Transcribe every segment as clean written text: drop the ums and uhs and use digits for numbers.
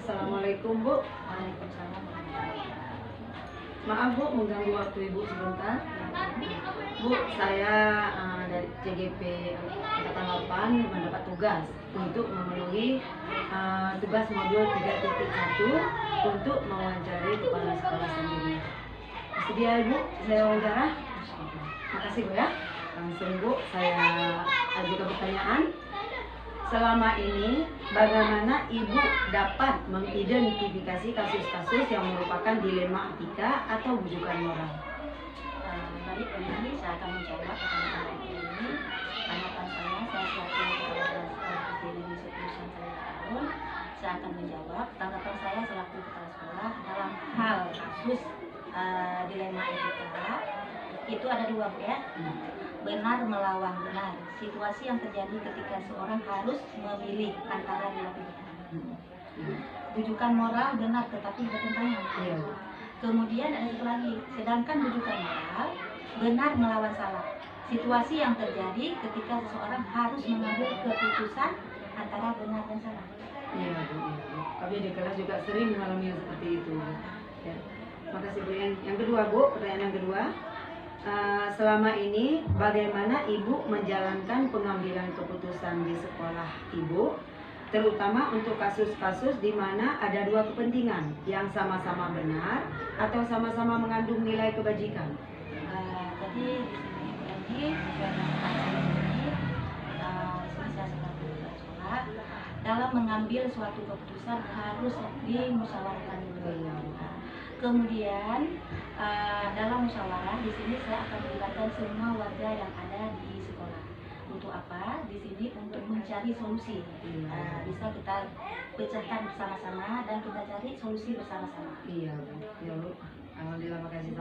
Assalamualaikum Bu. Waalaikumsalam. Maaf Bu mengganggu waktu Ibu sebentar. Bu, saya dari CGP Angkatan 8 mendapat tugas untuk memenuhi tugas modul 3.1 untuk mewawancari kepala sekolah sendiri. Bersedia Ibu saya wawancara? Makasih Bu ya. Langsung Bu, saya ajukan pertanyaan. Selama ini, bagaimana Ibu dapat mengidentifikasi kasus-kasus yang merupakan dilema etika atau bujukan moral? Baik, ini saya akan menjawab pertanyaan ini. Tanggapan saya selaku kepala sekolah SD Negeri 10 Nusantara tahun, saya akan menjawab tanggapan saya selaku kepala sekolah dalam hal kasus dilema etika. Itu ada dua Bu ya. Benar melawan benar. Situasi yang terjadi ketika seorang harus memilih antara dua pilihan. Bujukan moral benar tetapi bertentangan. Iya. Kemudian ada satu lagi, sedangkan bujukan moral benar melawan salah. Situasi yang terjadi ketika seseorang harus mengambil keputusan antara benar dan salah. Iya Bu, iya Bu. Kami di kelas juga sering mengalami yang seperti itu. Ya. Makasih Bu. Yang kedua Bu, pertanyaan yang kedua. Selama ini bagaimana Ibu menjalankan pengambilan keputusan di sekolah Ibu, terutama untuk kasus-kasus di mana ada dua kepentingan yang sama-sama benar atau sama-sama mengandung nilai kebajikan? Jadi di sini sesuai dengan pertanyaan ini, saya selaku kepala sekolah dalam mengambil suatu keputusan harus dimusyawarahkan dulu. Kemudian dalam musyawarah di sini saya akan melibatkan semua warga yang ada di sekolah. Untuk apa? Di sini untuk mencari solusi. Bisa kita pecahkan bersama-sama dan kita cari solusi bersama-sama. Iya Bu, ya Bu. Alhamdulillah, makasih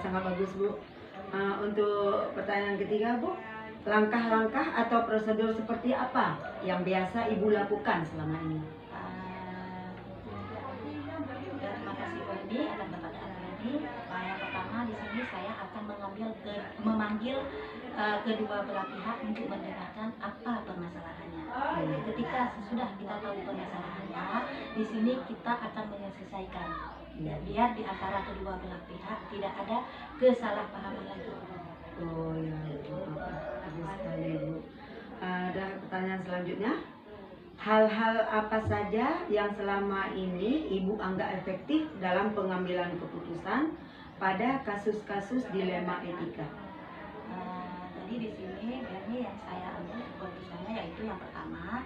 sangat bagus Bu. Untuk pertanyaan ketiga Bu, langkah-langkah atau prosedur seperti apa yang biasa Ibu lakukan selama ini? Terima kasih Bu Edi atas pertanyaan ini. Yang pertama di sini saya akan memanggil kedua belah pihak untuk mendengarkan apa permasalahannya. Ketika sudah kita tahu permasalahannya, di sini kita akan menyelesaikan. Biar di antara kedua belah pihak tidak ada kesalahpahaman lagi. Oh ya, bagus sekali Bu. Ada pertanyaan selanjutnya. Hal-hal apa saja yang selama ini Ibu anggap efektif dalam pengambilan keputusan pada kasus-kasus dilema etika? Jadi di sini yang saya ambil keputusannya yaitu yang pertama,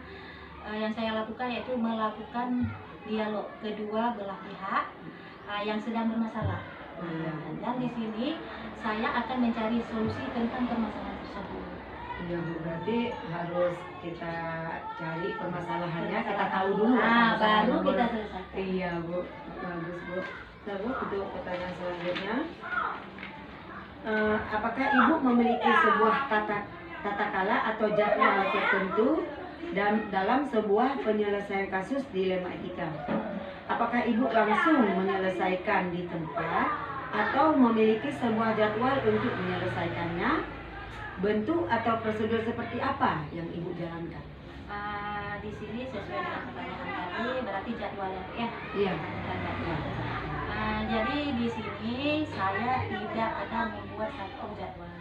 yang saya lakukan yaitu melakukan dialog kedua belah pihak yang sedang bermasalah. Dan di sini saya akan mencari solusi tentang permasalahan tersebut. Iya Bu, berarti harus kita cari permasalahannya, kita tahu dulu. Baru kita selesaikan. Iya Bu, bagus Bu. Nah Bu, untuk pertanyaan selanjutnya, apakah Ibu memiliki sebuah tata kala atau jadwal tertentu dalam sebuah penyelesaian kasus dilema etika? Apakah Ibu langsung menyelesaikan di tempat atau memiliki sebuah jadwal untuk menyelesaikannya? Bentuk atau prosedur seperti apa yang Ibu jalankan? Di sini sesuai dengan pertanyaan tadi berarti jadwalnya ya. Iya. Jadi di sini saya tidak ada membuat satu jadwal.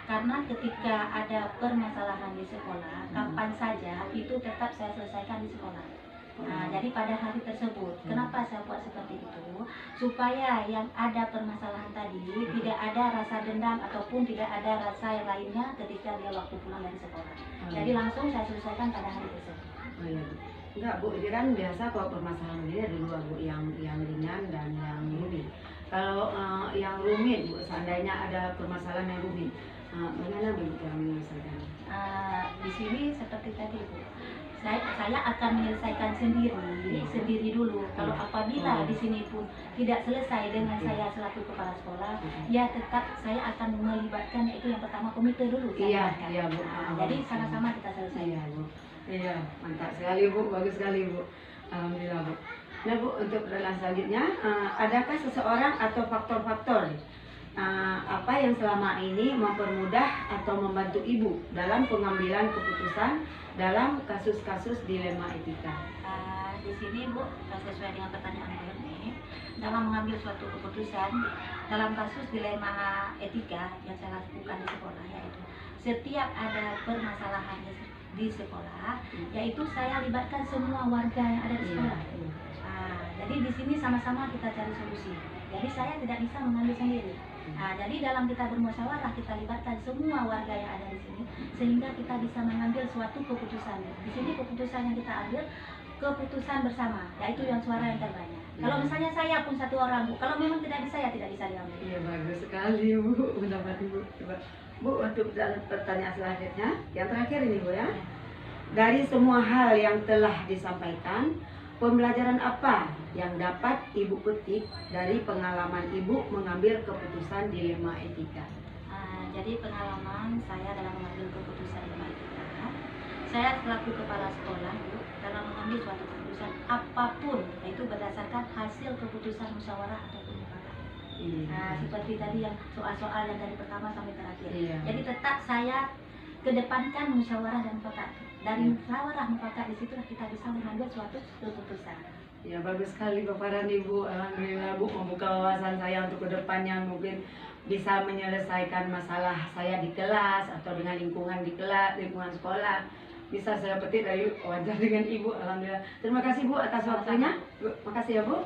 Karena ketika ada permasalahan di sekolah, kapan saja itu tetap saya selesaikan di sekolah. Jadi pada hari tersebut, kenapa saya buat seperti itu? Supaya yang ada permasalahan tadi tidak ada rasa dendam ataupun tidak ada rasa yang lainnya ketika dia waktu pulang dari sekolah. Jadi langsung saya selesaikan pada hari tersebut. Oh iya Bu. Enggak Bu, ini kan biasa kalau permasalahan ini ada dua Bu, yang ringan dan yang rumit. Kalau yang rumit Bu, seandainya ada permasalahan yang rumit, bagaimana Bu yang menyelesaikannya? Di sini seperti tadi Bu, saya akan menyelesaikan sendiri dulu. Kalau apabila di sini pun tidak selesai dengan saya selaku kepala sekolah, ya tetap saya akan melibatkan yaitu yang pertama komite dulu. Iya Bu. Jadi sama-sama kita selesai. Iya Bu. Iya, mantap sekali Bu, bagus sekali Bu. Alhamdulillah Bu. Nah Bu, untuk pertanyaan selanjutnya, adakah seseorang atau faktor-faktor apa yang selama ini mempermudah atau membantu Ibu dalam pengambilan keputusan dalam kasus-kasus dilema etika? Di sini Bu, sesuai dengan pertanyaan Bu ini, dalam mengambil suatu keputusan dalam kasus dilema etika yang saya lakukan di sekolah, yaitu setiap ada permasalahan di sekolah, yaitu saya libatkan semua warga yang ada di sekolah. Jadi di sini sama-sama kita cari solusi. Jadi saya tidak bisa mengambil sendiri. Jadi dalam kita bermusyawarah, kita libatkan semua warga yang ada di sini sehingga kita bisa mengambil suatu keputusan. Di sini keputusan yang kita ambil keputusan bersama, yaitu yang suara yang terbanyak. Kalau misalnya saya pun satu orang, Bu, kalau memang tidak bisa, ya tidak bisa diambil. Iya, bagus sekali Bu, pendapat Ibu. Coba Bu, untuk pertanyaan selanjutnya, yang terakhir ini Bu ya. Dari semua hal yang telah disampaikan, pembelajaran apa yang dapat Ibu petik dari pengalaman Ibu mengambil keputusan dilema etika? Jadi pengalaman saya dalam mengambil keputusan dilema etika, saya selaku kepala sekolah, Bu, dalam mengambil suatu keputusan apapun, yaitu berdasarkan hasil keputusan musyawarah ataupun mufakat. Seperti tadi yang soal-soal yang dari pertama sampai terakhir. Jadi tetap saya kedepankan musyawarah dan mufakat. Dari musyawarah mufakat, disitulah kita bisa mengambil suatu keputusan. Ya, bagus sekali Bapak dan Ibu. Alhamdulillah Bu membuka wawasan saya untuk kedepannya, mungkin bisa menyelesaikan masalah saya di kelas atau dengan lingkungan di kelas, lingkungan sekolah. Bisa saya petik dari wajar dengan Ibu. Alhamdulillah. Terima kasih Bu atas waktunya. Bu, makasih ya Bu.